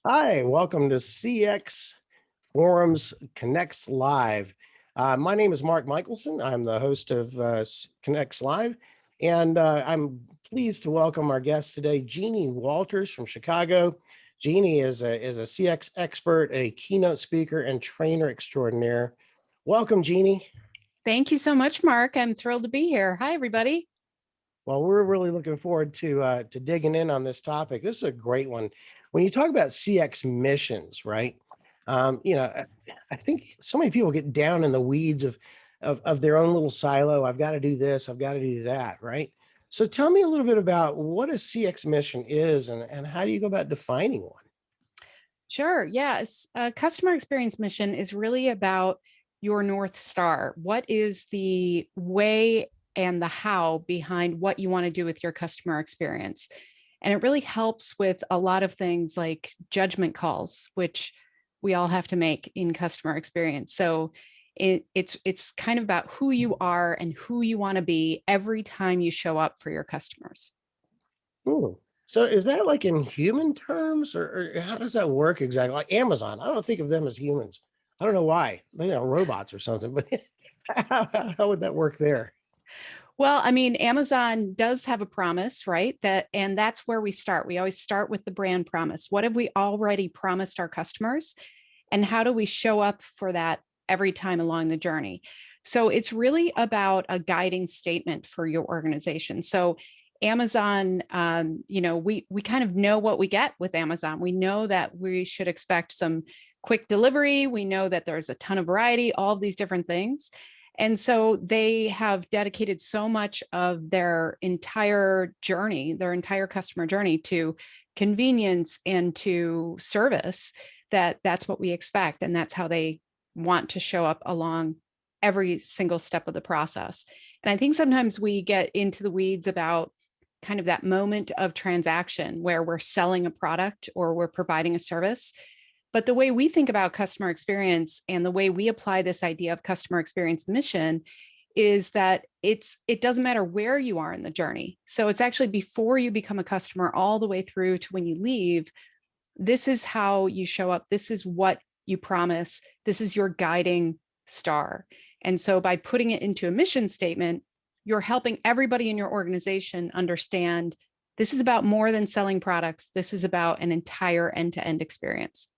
Hi, welcome to CX Forums Connects Live. My name is Mark Michelson. I'm the host of Connects Live, and I'm pleased to welcome our guest today, Jeannie Walters from Chicago. Jeannie is a CX expert, a keynote speaker, and trainer extraordinaire. Welcome, Jeannie. Thank you so much, Mark. I'm thrilled to be here. Hi, everybody. Well, we're really looking forward to digging in on this topic. This is a great one. When you talk about CX missions, right? I think so many people get down in the weeds of their own little silo. I've got to do this. I've got to do that, right? So tell me a little bit about what a CX mission is and how do you go about defining one? Sure. Yes. A customer experience mission is really about your North Star. What is the way and the how behind what you want to do with your customer experience? And it really helps with a lot of things like judgment calls, which we all have to make in customer experience. So it's kind of about who you are and who you want to be every time you show up for your customers. Ooh. So is that like in human terms or how does that work exactly? Like Amazon, I don't think of them as humans. I don't know why. They are robots or something, but how would that work there? Well, I mean, Amazon does have a promise, right? And that's where we start. We always start with the brand promise. What have we already promised our customers? And how do we show up for that every time along the journey? So it's really about a guiding statement for your organization. So Amazon, we kind of know what we get with Amazon. We know that we should expect some quick delivery. We know that there's a ton of variety, all of these different things. And so they have dedicated so much of their entire journey, their entire customer journey to convenience and to service that that's what we expect. And that's how they want to show up along every single step of the process. And I think sometimes we get into the weeds about kind of that moment of transaction where we're selling a product or we're providing a service. But the way we think about customer experience and the way we apply this idea of customer experience mission is that it doesn't matter where you are in the journey. So it's actually before you become a customer all the way through to when you leave. This is how you show up. This is what you promise. This is your guiding star. And so by putting it into a mission statement, you're helping everybody in your organization understand this is about more than selling products. This is about an entire end-to-end experience.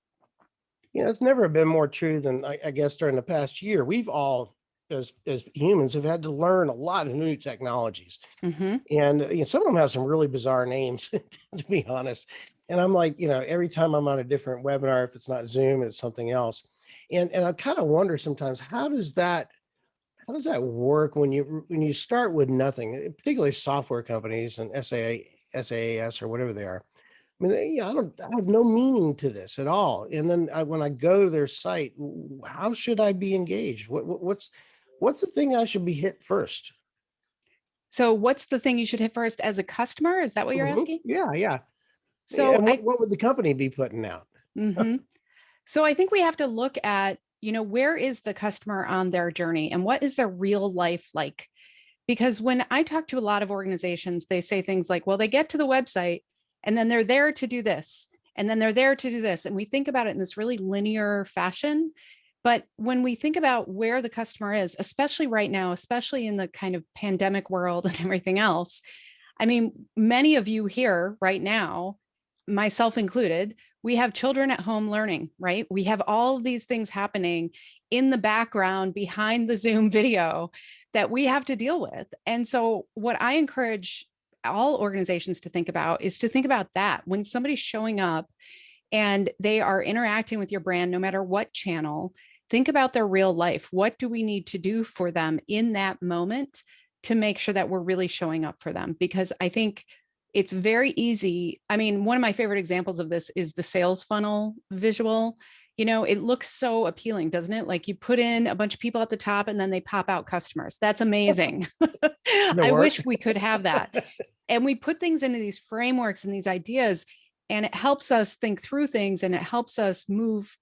It's never been more true than I guess during the past year. We've all, as humans, have had to learn a lot of new technologies, Mm-hmm. and some of them have some really bizarre names, to be honest. And I'm like, every time I'm on a different webinar, if it's not Zoom, it's something else. And I kind of wonder sometimes how does that work when you start with nothing, particularly software companies and SaaS or whatever they are. I mean, I have no meaning to this at all. And then when I go to their site, how should I be engaged? What's the thing I should be hit first? So what's the thing you should hit first as a customer? Is that what you're asking? Yeah, yeah. So And what, I what would the company be putting out? mhm. So I think we have to look at, where is the customer on their journey and what is their real life like? Because when I talk to a lot of organizations, they say things like, well, they get to the website and then they're there to do this, and then they're there to do this. And we think about it in this really linear fashion. But when we think about where the customer is, especially right now, especially in the kind of pandemic world and everything else, I mean, many of you here right now, myself included, we have children at home learning, right? We have all of these things happening in the background behind the Zoom video that we have to deal with. And so, what I encourage all organizations to think about is to think about that when somebody's showing up and they are interacting with your brand, no matter what channel, think about their real life. What do we need to do for them in that moment to make sure that we're really showing up for them? Because I think it's very easy. I mean, one of my favorite examples of this is the sales funnel visual. It looks so appealing, doesn't it? Like you put in a bunch of people at the top and then they pop out customers. That's amazing. Does it I work? wish we could have that. And we put things into these frameworks and these ideas, and it helps us think through things and it helps us move,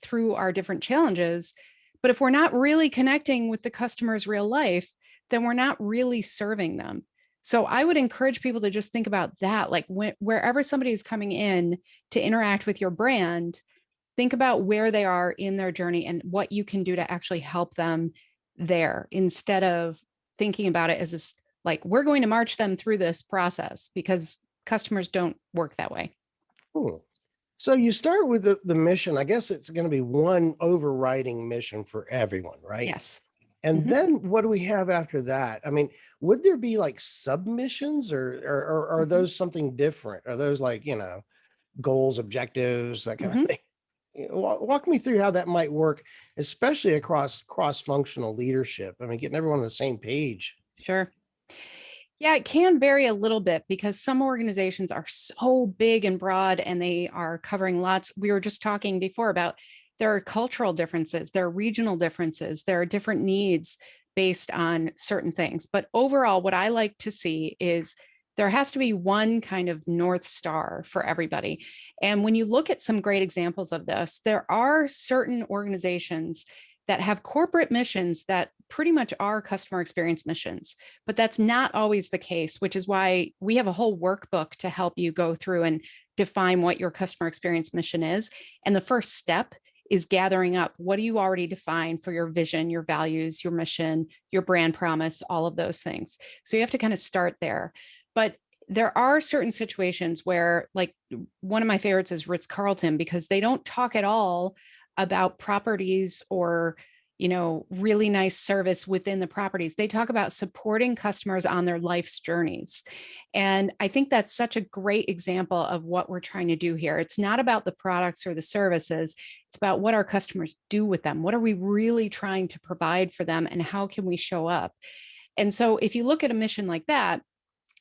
through our different challenges. But if we're not really connecting with the customer's real life, then we're not really serving them. So I would encourage people to just think about that. Like wherever somebody is coming in to interact with your brand, think about where they are in their journey and what you can do to actually help them there, instead of thinking about it as this, like, we're going to march them through this process, because customers don't work that way. Hmm. So you start with the mission. I guess it's going to be one overriding mission for everyone, right? Yes. And Mhm. then what do we have after that? I mean, would there be like submissions, or are Mhm. those something different? Are those like, goals, objectives, that kind of Mhm. thing? Walk me through how that might work, especially across cross-functional leadership. I mean, getting everyone on the same page. Sure. Yeah, it can vary a little bit because some organizations are so big and broad and they are covering lots. We were just talking before about there are cultural differences, there are regional differences, there are different needs based on certain things. But overall, what I like to see is there has to be one kind of North Star for everybody. And when you look at some great examples of this, there are certain organizations that have corporate missions that pretty much are customer experience missions, but that's not always the case, which is why we have a whole workbook to help you go through and define what your customer experience mission is. And the first step is gathering up what do you already define for your vision, your values, your mission, your brand promise, all of those things. So you have to kind of start there. But there are certain situations where, like, one of my favorites is Ritz-Carlton, because they don't talk at all about properties or really nice service within the properties. They talk about supporting customers on their life's journeys. And I think that's such a great example of what we're trying to do here. It's not about the products or the services. It's about what our customers do with them. What are we really trying to provide for them, and how can we show up? And so if you look at a mission like that,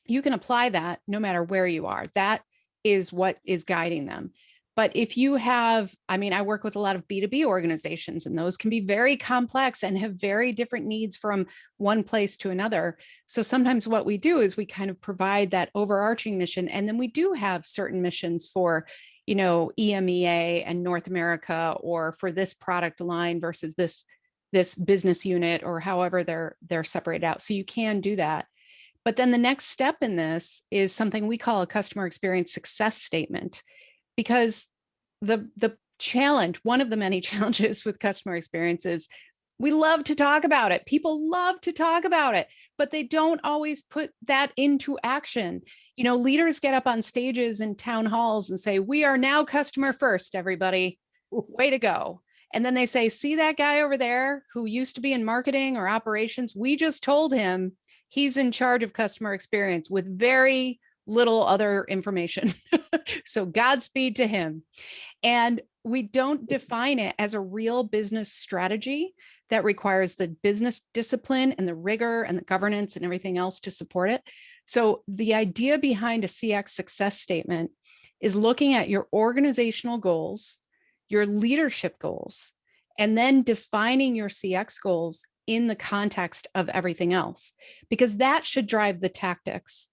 you can apply that no matter where you are. That is what is guiding them. But if you have, I mean, I work with a lot of B2B organizations, and those can be very complex and have very different needs from one place to another. So sometimes what we do is we kind of provide that overarching mission. And then we do have certain missions for, EMEA and North America, or for this product line versus this business unit, or however they're separated out. So you can do that. But then the next step in this is something we call a customer experience success statement, because the challenge, one of the many challenges with customer experience, is we love to talk about it. People love to talk about it, but they don't always put that into action. Leaders get up on stages in town halls and say, "We are now customer first, everybody. Way to go." And then they say, "See that guy over there who used to be in marketing or operations? We just told him he's in charge of customer experience with very little other information." So Godspeed to him. And we don't define it as a real business strategy that requires the business discipline and the rigor and the governance and everything else to support it. So the idea behind a CX success statement is looking at your organizational goals, your leadership goals, and then defining your CX goals in the context of everything else, because that should drive the tactics.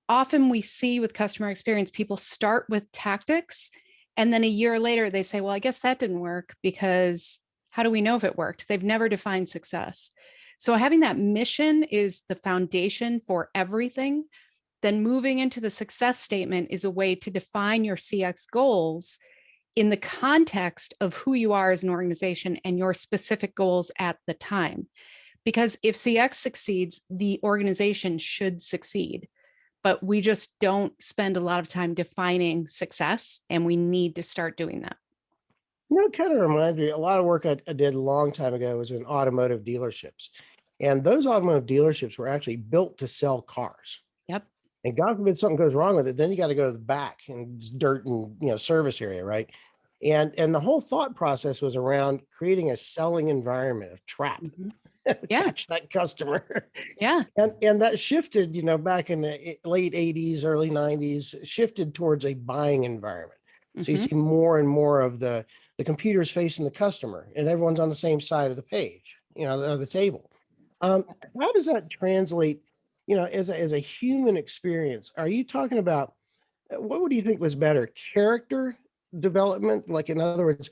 Often we see with customer experience, people start with tactics, and then a year later they say, "Well, I guess that didn't work, because how do we know if it worked?" They've never defined success. So having that mission is the foundation for everything. Then moving into the success statement is a way to define your CX goals in the context of who you are as an organization and your specific goals at the time. Because if CX succeeds, the organization should succeed. But we just don't spend a lot of time defining success, and we need to start doing that. It kind of reminds me, a lot of work I did a long time ago was in automotive dealerships. And those automotive dealerships were actually built to sell cars. Yep. And God forbid something goes wrong with it, then you got to go to the back and it's dirt and service area, right? And the whole thought process was around creating a selling environment, of trap, Mhm. Yeah. catch that customer. Yeah. And that shifted, back in the late 80s, early 90s, shifted towards a buying environment. So you Mhm. see more and more of the computers facing the customer, and everyone's on the same side of the page, the table. How does that translate, as a human experience? Are you talking about, what would you think was better, character development? Like, in other words,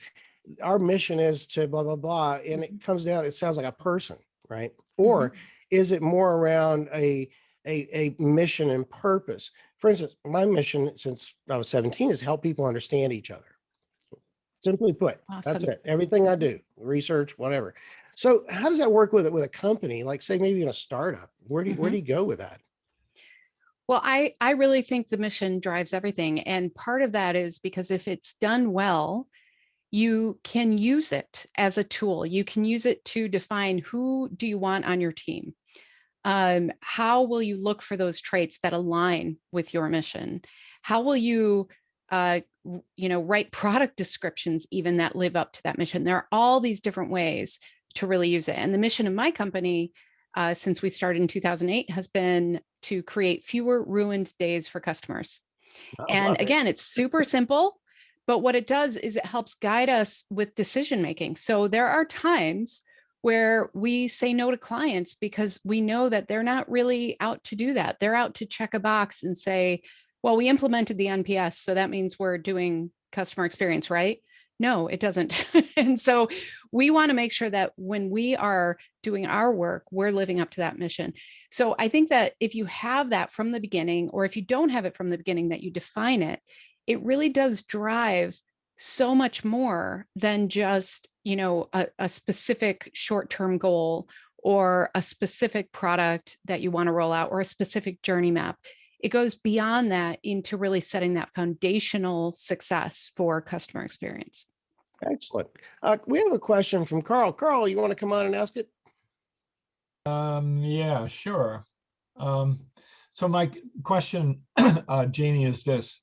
our mission is to blah, blah, blah, and Mhm. it comes down, it sounds like a person, right? Mhm. Or is it more around a a mission and purpose. For instance, my mission since I was 17 is help people understand each other. Simply put, that's Awesome. it. Everything I do, research, whatever. So how does that work with it with a company, like say maybe in a startup? Where do Mhm. you go with that? Well, I really think the mission drives everything. And part of that is because if it's done well, you can use it as a tool. You can use it to define who do you want on your team. How will you look for those traits that align with your mission? How will you, write product descriptions even that live up to that mission? There are all these different ways to really use it. And the mission of my company, since we started in 2008, has been to create fewer ruined days for customers. I And love it. again, it's super simple, but what it does is it helps guide us with decision making. So there are times where we say no to clients because we know that they're not really out to do that. They're out to check a box and say, well, we implemented the NPS, so that means we're doing customer experience, right? No, it doesn't. And so we want to make sure that when we are doing our work, we're living up to that mission. So I think that if you have that from the beginning, or if you don't have it from the beginning, that you define it, it really does drive so much more than just, a specific short-term goal or a specific product that you want to roll out or a specific journey map. It goes beyond that into really setting that foundational success for customer experience. Excellent. We have a question from Carl. Carl, you want to come on and ask it? Yeah, sure. So my question, Jeannie, is this.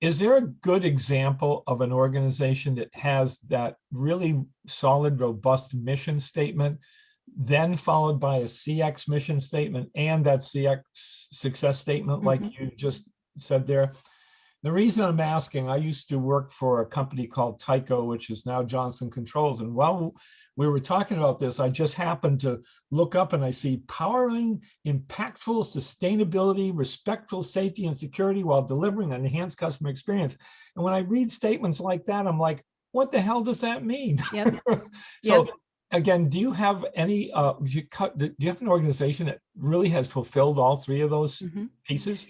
Is there a good example of an organization that has that really solid, robust mission statement, then followed by a CX mission statement and that CX success statement, like you just said there? The reason I'm asking, I used to work for a company called Tyco, which is now Johnson Controls. And while we were talking about this, I just happened to look up and I see powering impactful sustainability, respectful safety and security while delivering an enhanced customer experience. And when I read statements like that, I'm like, what the hell does that mean? Yep. So Yep. again, do you have any, do you have an organization that really has fulfilled all three of those pieces?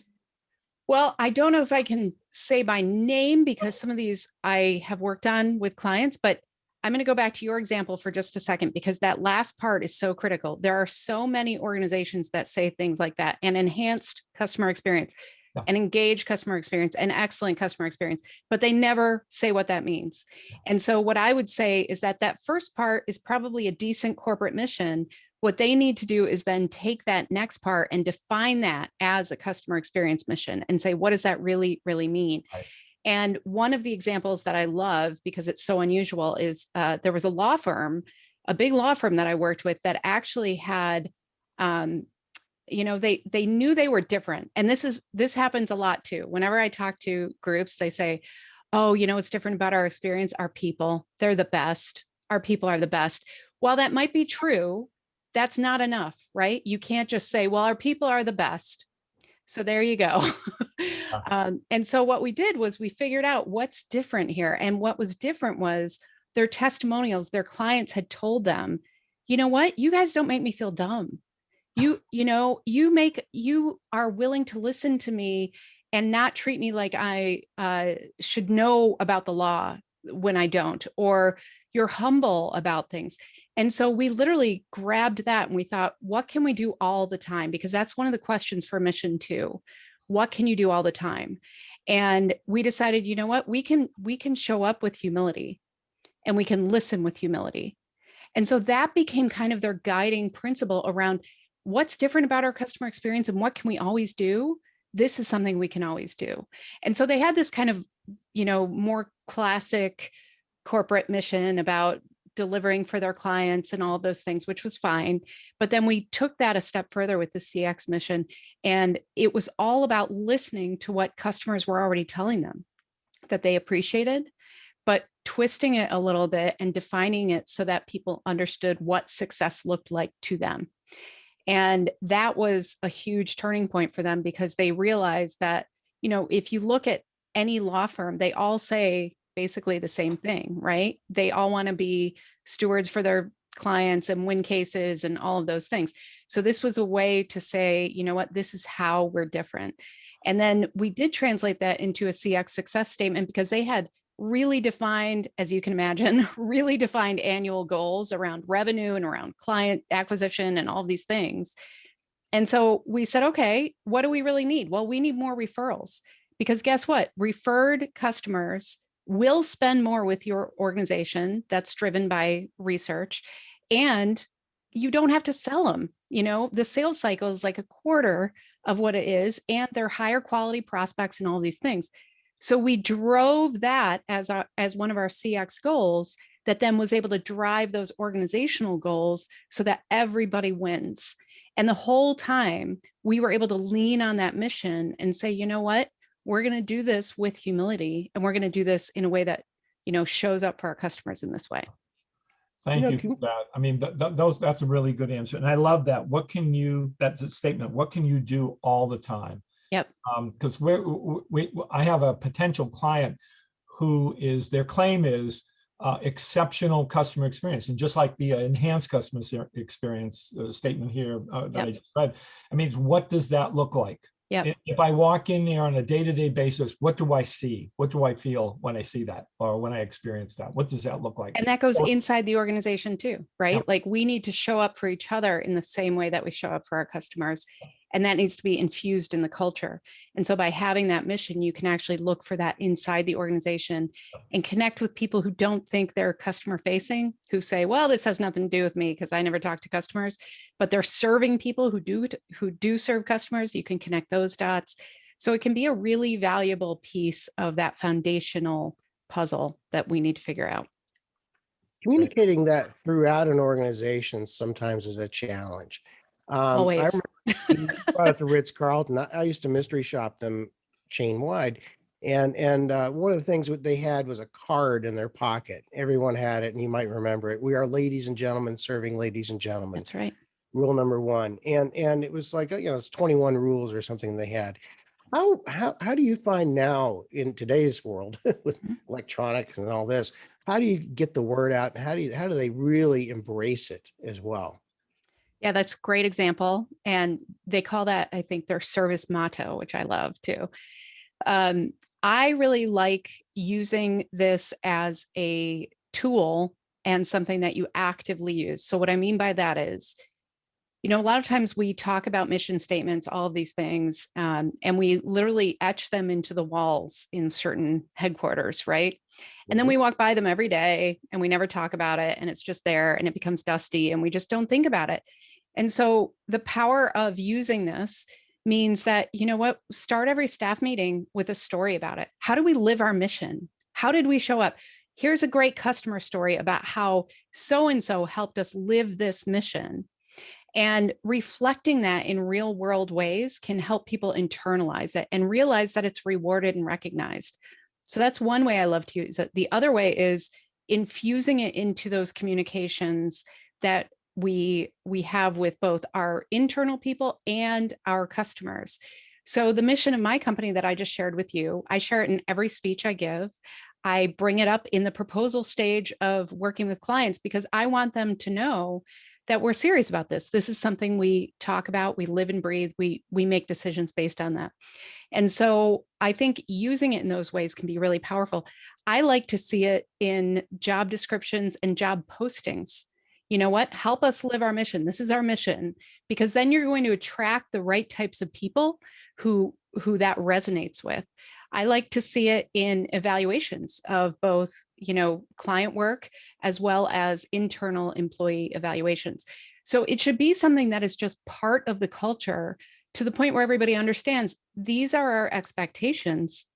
Well, I don't know if I can say by name because some of these I have worked on with clients, but I'm going to go back to your example for just a second because that last part is so critical. There are so many organizations that say things like that: an enhanced customer experience, an engaged customer experience, an excellent customer experience, but they never say what that means. And so what I would say is that that first part is probably a decent corporate mission. What they need to do is then take that next part and define that as a customer experience mission and say, what does that really, really mean? Right. And one of the examples that I love, because it's so unusual, is there was a law firm, a big law firm that I worked with that actually had, they knew they were different. And this happens a lot too. Whenever I talk to groups, they say, oh, what's different about our experience? Our people, they're the best. Our people are the best. While that might be true, that's not enough, right? You can't just say, well, our people are the best. So there you go. And so what we did was we figured out what's different here. And what was different was their testimonials. Their clients had told them, you know what? You guys don't make me feel dumb. You are willing to listen to me and not treat me like I should know about the law when I don't, or you're humble about things. And so we literally grabbed that and we thought, what can we do all the time? Because that's one of the questions for mission 2. What can you do all the time? And we decided, you know what, we can show up with humility and we can listen with humility. And so that became kind of their guiding principle around what's different about our customer experience and what can we always do? This is something we can always do. And so they had this kind of, more classic corporate mission about delivering for their clients and all of those things, which was fine. But then we took that a step further with the CX mission. And it was all about listening to what customers were already telling them that they appreciated, but twisting it a little bit and defining it so that people understood what success looked like to them. And that was a huge turning point for them because they realized that, if you look at any law firm, they all say basically the same thing, right? They all want to be stewards for their clients and win cases and all of those things. So this was a way to say, you know what, this is how we're different. And then we did translate that into a CX success statement because they had really defined, as you can imagine, really defined annual goals around revenue and around client acquisition and all these things. And so we said, okay, what do we really need? Well, we need more referrals because guess what? Referred customers will spend more with your organization. That's driven by research. And you don't have to sell them. You know, the sales cycle is like a quarter of what it is, and they're higher quality prospects and all these things. So we drove that as one of our CX goals that then was able to drive those organizational goals so that everybody wins. And the whole time we were able to lean on that mission and say, you know what, we're going to do this with humility, and we're going to do this in a way that, you know, shows up for our customers in this way. Thank you for that. I mean, that's a really good answer. And I love that. That's a statement. What can you do all the time? Yep. Because I have a potential client their claim is exceptional customer experience. And just like the enhanced customer experience statement here that I just read, I mean, what does that look like? Yeah. If I walk in there on a day-to-day basis, what do I see? What do I feel when I see that or when I experience that? What does that look like? And that goes inside the organization too, right? Yeah. Like we need to show up for each other in the same way that we show up for our customers. And that needs to be infused in the culture. And so by having that mission, you can actually look for that inside the organization and connect with people who don't think they're customer facing, who say, well, this has nothing to do with me because I never talk to customers, but they're serving people who do serve customers. You can connect those dots. So it can be a really valuable piece of that foundational puzzle that we need to figure out. Communicating that throughout an organization sometimes is a challenge. Always. I remember you brought up the Ritz-Carlton. I used to mystery shop them chain wide. And one of the things that they had was a card in their pocket. Everyone had it, and you might remember it. We are ladies and gentlemen serving ladies and gentlemen. That's right. Rule number 1. And it was like, you know, it's 21 rules or something they had. How do you find now in today's world with electronics and all this, how do you get the word out, and how do they really embrace it as well? Yeah, that's a great example. And they call that, I think, their service motto, which I love too. I really like using this as a tool and something that you actively use. So what I mean by that is, you know, a lot of times we talk about mission statements, all of these things, and we literally etch them into the walls in certain headquarters, right? And then we walk by them every day and we never talk about it, and it's just there and it becomes dusty and we just don't think about it. And so the power of using this means that, you know what, start every staff meeting with a story about it. How do we live our mission? How did we show up? Here's a great customer story about how so-and-so helped us live this mission. And reflecting that in real world ways can help people internalize it and realize that it's rewarded and recognized. So that's one way I love to use it. The other way is infusing it into those communications that we have with both our internal people and our customers. So the mission of my company that I just shared with you, I share it in every speech I give. I bring it up in the proposal stage of working with clients because I want them to know that we're serious about this. This is something we talk about, we live and breathe, we make decisions based on that. And so I think using it in those ways can be really powerful. I like to see it in job descriptions and job postings. You know what? Help us live our mission. This is our mission, because then you're going to attract the right types of people who that resonates with. I like to see it in evaluations of both, you know, client work as well as internal employee evaluations. So it should be something that is just part of the culture to the point where everybody understands these are our expectations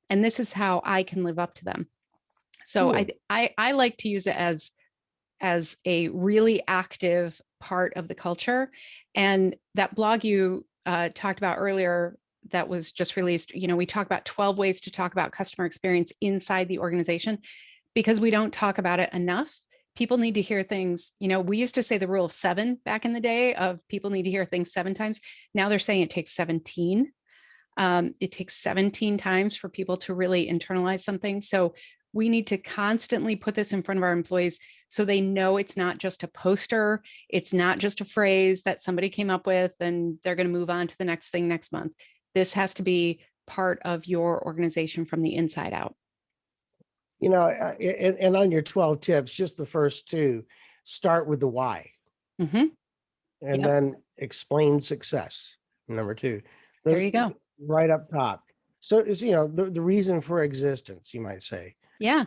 and this is how I can live up to them. So I like to use it as a really active part of the culture. And that blog you talked about earlier that was just released, you know, we talk about 12 ways to talk about customer experience inside the organization because we don't talk about it enough. People need to hear things, you know, we used to say the rule of 7 back in the day of people need to hear things 7 times. Now they're saying it takes 17. It takes 17 times for people to really internalize something. So we need to constantly put this in front of our employees so they know it's not just a poster, it's not just a phrase that somebody came up with and they're going to move on to the next thing next month. This has to be part of your organization from the inside out. You know, and on your 12 tips, just the first two, start with the why, Mm-hmm. and Yep. then explain success. Number two, There you go. right up top. So it's, you know, the reason for existence, you might say. Yeah.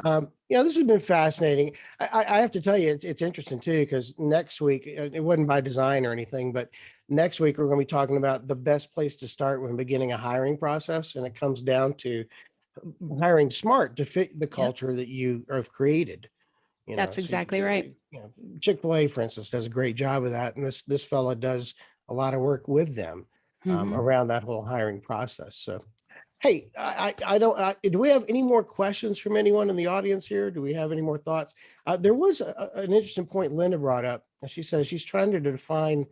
You know, this has been fascinating. I have to tell you, it's interesting too, because next week, it wasn't by design or anything, but next week we're going to be talking about the best place to start when beginning a hiring process. And it comes down to hiring smart to fit the culture that you have created. You know, That's exactly right. You know, Chick-fil-A, for instance, does a great job of that. And this fella does a lot of work with them Mhm. around that whole hiring process. So, hey, I don't, do we have any more questions from anyone in the audience here? Do we have any more thoughts? There was an interesting point Linda brought up. She says she's trying to define,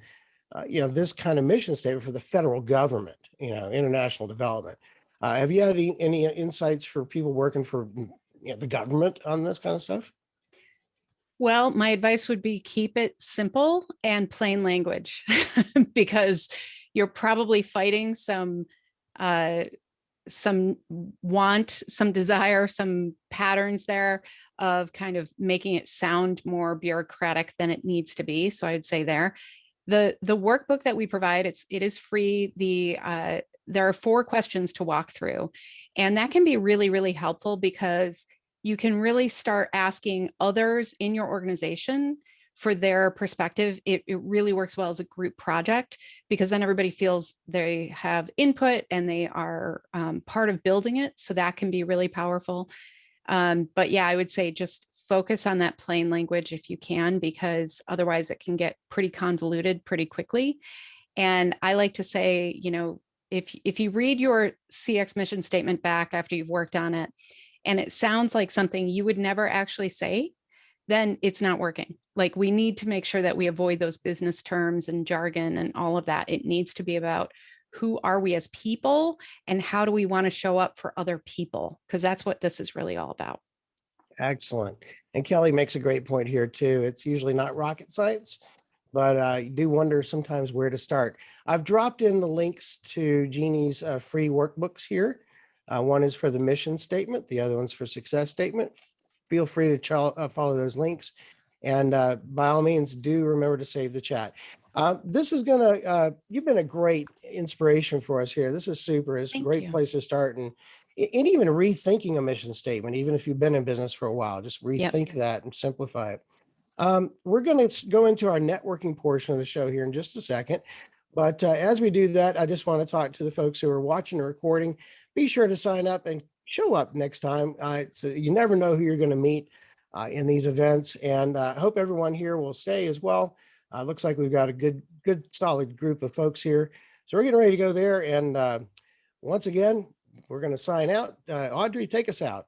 you know, this kind of mission statement for the federal government, you know, international development. Have you had any insights for people working for, you know, the government on this kind of stuff? Well, my advice would be keep it simple and plain language because you're probably fighting some want, some desire, some patterns there of kind of making it sound more bureaucratic than it needs to be. So I'd say there. The workbook that we provide, it is free. There are 4 questions to walk through, and that can be really, really helpful because you can really start asking others in your organization for their perspective. It really works well as a group project because then everybody feels they have input and they are part of building it. So that can be really powerful. But yeah, I would say just focus on that plain language if you can, because otherwise it can get pretty convoluted pretty quickly. And I like to say, you know, if you read your CX mission statement back after you've worked on it, and it sounds like something you would never actually say, then it's not working. Like, we need to make sure that we avoid those business terms and jargon and all of that. It needs to be about who are we as people and how do we want to show up for other people? Because that's what this is really all about. Excellent. And Kelly makes a great point here too. It's usually not rocket science, but you do wonder sometimes where to start. I've dropped in the links to Jeannie's free workbooks here. One is for the mission statement. The other one's for success statement. Feel free to follow those links. And by all means, do remember to save the chat. This is you've been a great inspiration for us here. This is super. It's a great place to start. And even rethinking a mission statement, even if you've been in business for a while, just rethink that and simplify it. We're going to go into our networking portion of the show here in just a second. But as we do that, I just want to talk to the folks who are watching the recording. Be sure to sign up and show up next time. You never know who you're going to meet in these events. And I hope everyone here will stay as well. Looks like we've got a good, solid group of folks here. So we're getting ready to go there. And once again, we're going to sign out. Audrey, take us out.